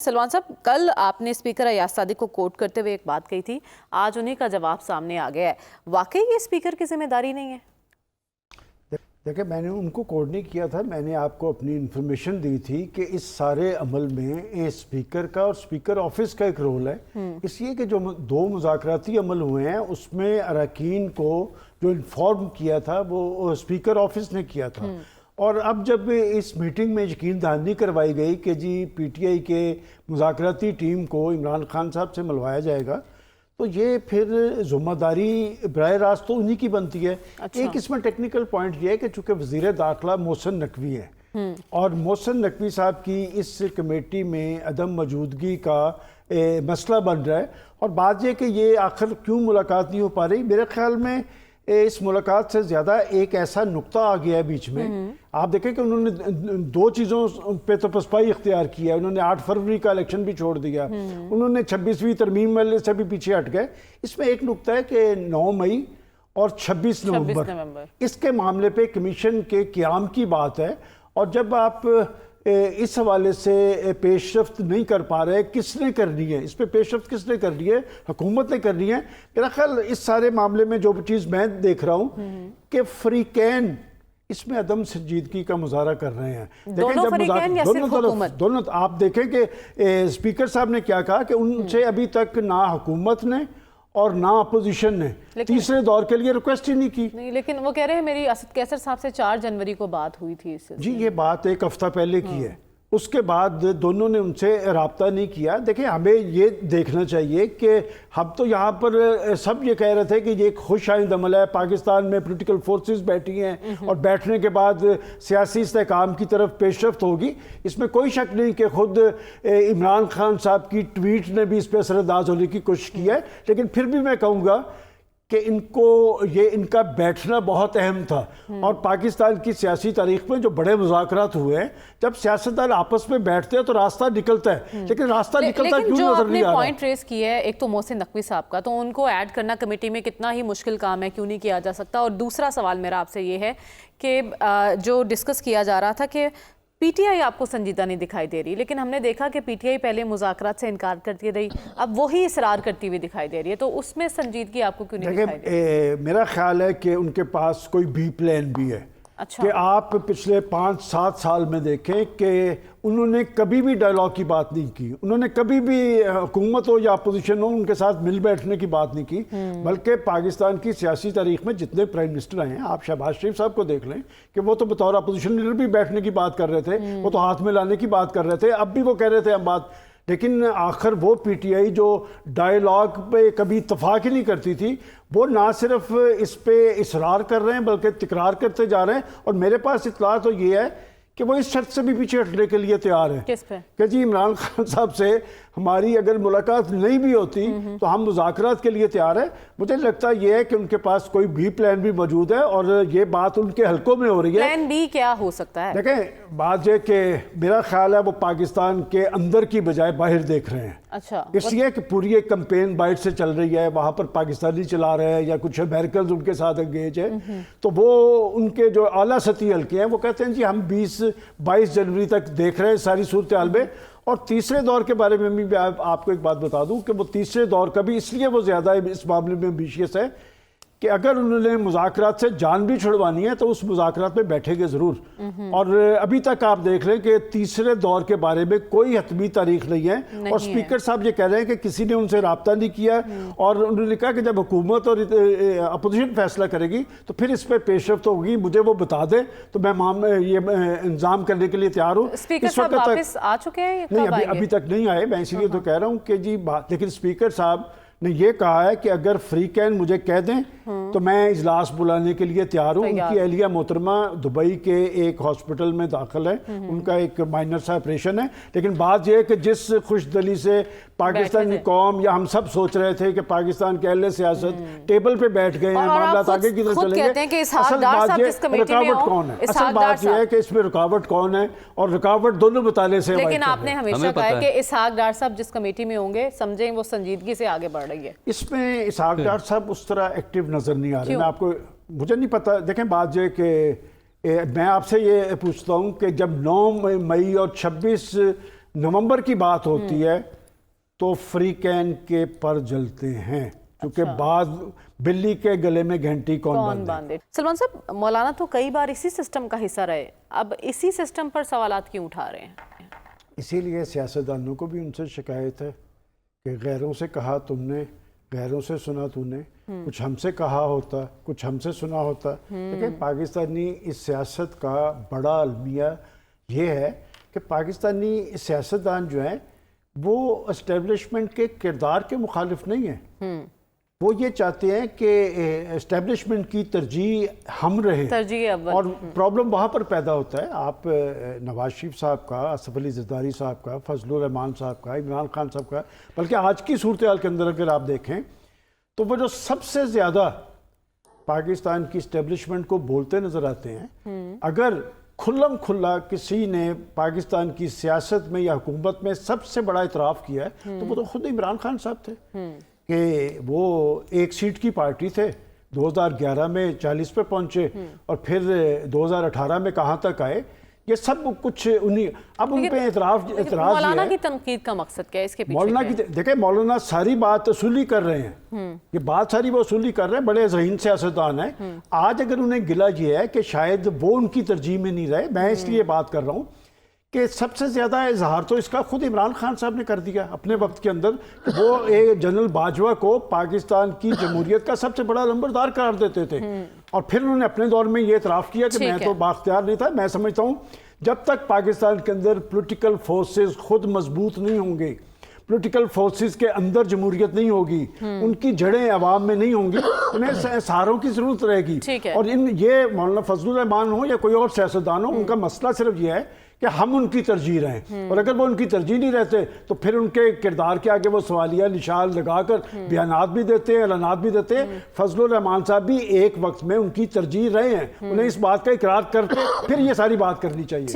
सलमान साहब, कल आपने स्पीकर अयाज सादिक को कोट करते हुए एक बात कही थी, आज उन्हीं का जवाब सामने आ गया है। वाकई ये स्पीकर की जिम्मेदारी नहीं है? देखिए, मैंने उनको कोड नहीं किया था, मैंने आपको अपनी इन्फॉर्मेशन दी थी कि इस सारे अमल में स्पीकर का और स्पीकर ऑफिस का एक रोल है। इसलिए कि जो दो मुज़ाकराती अमल हुए हैं उसमें अरकान को जो इन्फॉर्म किया था वो स्पीकर ऑफिस ने किया था। और अब जब इस मीटिंग में यकीन दहानी करवाई गई कि जी पीटीआई के मुज़ाकराती टीम को इमरान खान साहब से मिलवाया जाएगा, तो ये फिर ज़िम्मेदारी बराह रास्त तो उन्हीं की बनती है। अच्छा। एक इसमें टेक्निकल पॉइंट ये है कि चूँकि वज़ीर दाखिला मोहसिन नकवी है और मोहसिन नकवी साहब की इस कमेटी में अदम मौजूदगी का मसला बन रहा है। और बात यह कि ये आखिर क्यों मुलाकात नहीं हो पा रही, मेरे ख्याल में इस मुलाकात से ज़्यादा एक ऐसा नुक्ता आ गया है बीच में। आप देखें कि उन्होंने दो चीज़ों पे तो पसपाई इख्तियार किया है। उन्होंने 8 फरवरी का इलेक्शन भी छोड़ दिया, उन्होंने 26वीं तरमीम वाले से भी पीछे हट गए। इसमें एक नुक्ता है कि 9 मई और 26 नवंबर इसके मामले पे कमीशन के क़याम की बात है। और जब आप इस हवाले से पेशरफ्त नहीं कर पा रहे, किसने करनी है, इस पे पेशरफ्त किसने करनी है? हुकूमत ने करनी है। मेरा ख्याल इस सारे मामले में जो चीज़ मैं देख रहा हूँ कि फरीकैन इसमें अदम संजीदगी का मुजाहरा कर रहे हैं। दोनों आप देखें कि स्पीकर साहब ने क्या कहा कि उनसे अभी तक ना हुकूमत ने और ना अपोजिशन ने तीसरे दौर के लिए रिक्वेस्ट ही नहीं की। नहीं, लेकिन वो कह रहे हैं मेरी असद कैसर साहब से 4 जनवरी को बात हुई थी इससे। जी, ये बात एक हफ्ता पहले की है, उसके बाद दोनों ने उनसे रब्ता नहीं किया। देखिए, हमें ये देखना चाहिए कि हम तो यहाँ पर सब ये कह रहे थे कि ये एक खुश आइंद अमल है, पाकिस्तान में पॉलिटिकल फोर्सेस बैठी हैं और बैठने के बाद सियासी इस्तेहकाम की तरफ पेशरफ्त होगी। इसमें कोई शक नहीं कि खुद इमरान खान साहब की ट्वीट ने भी इस पर असरअंदाज होने की कोशिश की है। लेकिन फिर भी मैं कहूँगा कि इनका बैठना बहुत अहम था। और पाकिस्तान की सियासी तारीख में जो बड़े मुज़ाकरात हुए हैं, जब सियासतदान आपस में बैठते हैं तो रास्ता निकलता है, लेकिन रास्ता निकलता क्यों नजर नहीं आ रहा? पॉइंट रेस किया है, एक तो मोहसिन नकवी साहब का, तो उनको ऐड करना कमेटी में कितना ही मुश्किल काम है, क्यों नहीं किया जा सकता? और दूसरा सवाल मेरा आपसे ये है कि जो डिस्कस किया जा रहा था कि पीटीआई आपको संजीदा नहीं दिखाई दे रही, लेकिन हमने देखा कि पीटीआई पहले मुज़ाकरात से इनकार करती रही, अब वही इसरार करती हुई दिखाई दे रही है, तो उसमें संजीदगी आपको क्यों नहीं दिखाई दे रही? मेरा ख्याल है कि उनके पास कोई बी प्लान भी है। अच्छा। कि आप पिछले 5-7 साल में देखें कि उन्होंने कभी भी डायलॉग की बात नहीं की, उन्होंने कभी भी हुकूमत हो या अपोजिशन हो उनके साथ मिल बैठने की बात नहीं की। बल्कि पाकिस्तान की सियासी तारीख में जितने प्राइम मिनिस्टर आए हैं, आप शहबाज शरीफ साहब को देख लें कि वो तो बतौर अपोजिशन लीडर भी बैठने की बात कर रहे थे, वो तो हाथ में लाने की बात कर रहे थे, अब भी वो कह रहे थे हम बात। लेकिन आखिर वो पीटीआई जो डायलॉग पे कभी इत्तफाक ही नहीं करती थी, वो ना सिर्फ इस पे इसरार कर रहे हैं बल्कि तकरार करते जा रहे हैं। और मेरे पास इत्तला तो ये है कि वो इस शर्त से भी पीछे हटने के लिए तैयार है। किस पे? कि जी इमरान खान साहब से हमारी अगर मुलाकात नहीं भी होती तो हम मुज़ाकरात के लिए तैयार है। मुझे लगता ये है कि उनके पास कोई भी प्लान भी मौजूद है और ये बात उनके हलकों में हो रही है। प्लान बी क्या हो सकता है? देखें, बात ये कि मेरा ख्याल है वो पाकिस्तान के अंदर की बजाय बाहर देख रहे हैं। अच्छा। इसलिए कि पूरी एक कैंपेन बाहर से चल रही है, वहाँ पर पाकिस्तानी चला रहे हैं या कुछ अमेरिकन उनके साथ एंगेज है, तो वो उनके जो आला सतही हल्के हैं वो कहते हैं जी हम 20-22 जनवरी तक देख रहे हैं सारी सूरत हाल में। और तीसरे दौर के बारे में भी आपको एक बात बता दूं कि वो तीसरे दौर का भी इसलिए वो ज़्यादा इस मामले में एम्बिशियस है कि अगर उन्होंने मुज़ाकरात से जान भी छुड़वानी है तो उस मुज़ाकरात में बैठेंगे ज़रूर। और अभी तक आप देख लें कि तीसरे दौर के बारे में कोई हतमी तारीख नहीं है। और स्पीकर साहब ये कह रहे हैं कि किसी ने उनसे रब्ता नहीं किया और उन्होंने कहा कि जब हुकूमत और अपोजिशन फैसला करेगी तो फिर इस पर पेशरफ्त होगी, मुझे वो बता दें तो मैं ये इंतजाम करने के लिए तैयार हूँ। स्पीकर साहब वापस आ चुके हैं? नहीं, अभी तक नहीं आए, मैं इसीलिए तो कह रहा हूँ कि जी बात। लेकिन स्पीकर साहब ने ये कहा है कि अगर फरीकैन मुझे कह दें तो मैं इजलास बुलाने के लिए तैयार हूँ। उनकी अहलिया मोहतरमा दुबई के एक हॉस्पिटल में दाखिल है, उनका एक माइनर सा ऑपरेशन है। लेकिन बात यह है कि जिस खुशदली से पाकिस्तानी कौम या हम सब सोच रहे थे कि पाकिस्तान के अहले सियासत टेबल पे बैठ गए हैं, मामला आगे की तरफ चलेंगे, असल बात ये रुकावट कौन है? असल बात यह है कि इसमें रुकावट कौन है और रुकावट दोनों मुताले से। लेकिन आपने हमेशा कहा है कि इसहाक डार साहब जिस कमेटी में होंगे समझें वो संजीदगी से आगे बढ़ रही है। इसमें इसहाक डार साहब उस तरह एक्टिव नजर नहीं आ रहे। मैं आपको, मुझे नहीं पता। देखें, बात ये कि मैं आपसे ये पूछता हूँ कि जब 9 मई और 26 नवंबर की बात होती है तो फ्रीकैन के पर जलते हैं, क्योंकि बाद बिल्ली के गले में घंटी कौन बांधे। सलमान साहब, मौलाना तो कई बार इसी सिस्टम का हिस्सा रहे, अब इसी सिस्टम पर सवालात क्यों उठा रहे हैं? इसीलिए सियासतदानों को भी उनसे शिकायत है कि गैरों से कहा तुमने, गैरों से सुना तूने, कुछ हमसे कहा होता, कुछ हमसे सुना होता। देखिए, पाकिस्तानी इस सियासत का बड़ा अलमिया ये है कि पाकिस्तानी सियासतदान जो हैं वो एस्टेब्लिशमेंट के किरदार के मुखालिफ नहीं है। वो ये चाहते हैं कि एस्टेब्लिशमेंट की तरजीह हम रहे, तरजीह अव्वल। और प्रॉब्लम वहाँ पर पैदा होता है। आप नवाज शरीफ साहब का, असफ अली ज़रदारी साहब का, फजलुर रहमान साहब का, इमरान खान साहब का, बल्कि आज की सूरत हाल के अंदर अगर आप देखें तो वो जो सबसे ज़्यादा पाकिस्तान की एस्टेब्लिशमेंट को बोलते नज़र आते हैं, अगर खुल्लम खुल्ला किसी ने पाकिस्तान की सियासत में या हुकूमत में सबसे बड़ा इतराफ़ किया है तो वो तो खुद इमरान खान साहब थे कि वो एक सीट की पार्टी थे, 2011 में 40 पे पहुंचे और फिर 2018 में कहाँ तक आए। ये सब कुछ उन्हीं, अब उन पे एतराज़ मौलाना की तनकीद का मकसद क्या है इसके पीछे? मौलाना की, देखिए मौलाना सारी बात वसूली कर रहे हैं, ये बात सारी वो वसूली कर रहे हैं, बड़े ज़हीन सियासतदान हैं। आज अगर उन्हें गिला ये है कि शायद वो उनकी तरजीह में नहीं रहे, मैं इसलिए बात कर रहा हूँ कि सबसे ज़्यादा इजहार तो इसका खुद इमरान खान साहब ने कर दिया अपने वक्त के अंदर। वो एक जनरल बाजवा को पाकिस्तान की जमहूरियत का सबसे बड़ा नंबरदार करार देते थे, और फिर उन्होंने अपने दौर में ये इतराफ़ किया कि मैं तो बाख्तियार नहीं था। मैं समझता हूँ जब तक पाकिस्तान के अंदर पॉलिटिकल फोर्सेस खुद मजबूत नहीं होंगे, पॉलिटिकल फोर्सेस के अंदर जमहूरियत नहीं होगी, उनकी जड़ें अवाम में नहीं होंगी, उन्हें सहारों की ज़रूरत रहेगी। और इन ये मौलाना फजलुर रहमान हो या कोई और सियासतदान हो, उनका मसला सिर्फ ये है कि हम उनकी तरजीह रहें, और अगर वो उनकी तरजीह नहीं रहते तो फिर उनके किरदार के आगे वो सवालिया निशान लगाकर बयानात भी देते हैं, ऐलानात भी देते हैं। फजलुर रहमान साहब भी एक वक्त में उनकी तरजीह रहे हैं, उन्हें इस बात का इकरार करके फिर ये सारी बात करनी चाहिए।